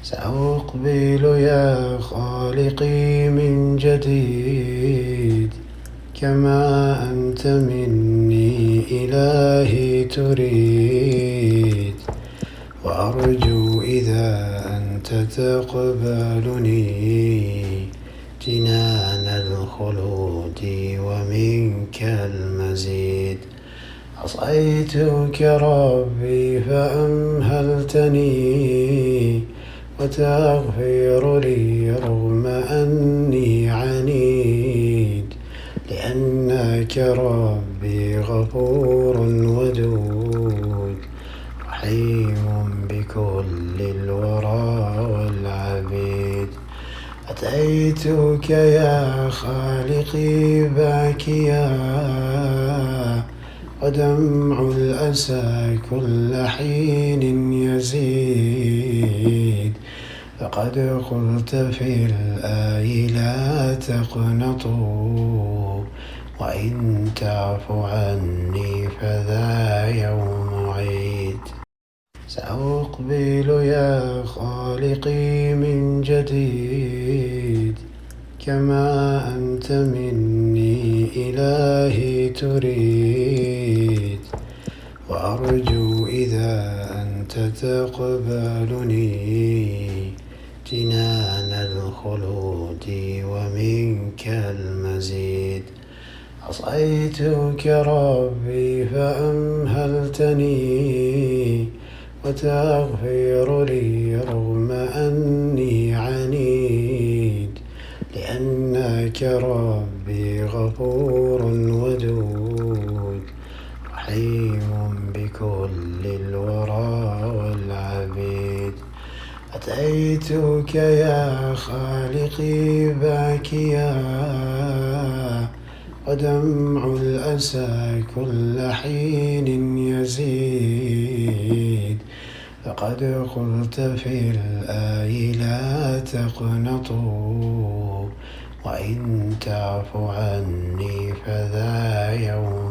سأقبل يا خالقي من جديد، كما أنت مني إلهي تريد. وأرجو إذا أنت تقبلني جنان الخلود ومنك المزيد. عصيتك ربي فأمهلتني، وتغفر لي رغم أني عنيد، لأنك ربي غفور ودود، رحيم بكل الورى والعبيد. أتيتك يا خالقي باكيا، ودمع الأسى كل حين يزيد. فقد قلت في الآي لا تقنطوا، وإن تعف عني فذا يوم عيد. سأقبل يا خالقي من جديد، كما أنت مني إلهي تريد. وأرجو إذا أنت تقبلني جنان الخلود ومنك المزيد. عصيتك ربي فأمهلتني، وتغفر لي رغم أني عنيد، لأنك ربي غفور ودود، رحيم بكل الورى والعبيد. أتيتك يا خالقي باكيا، ودمع الأسى كل حين يزيد. فقد قلت في الآي لا تقنطوا، وإن تعف عني فذا يوم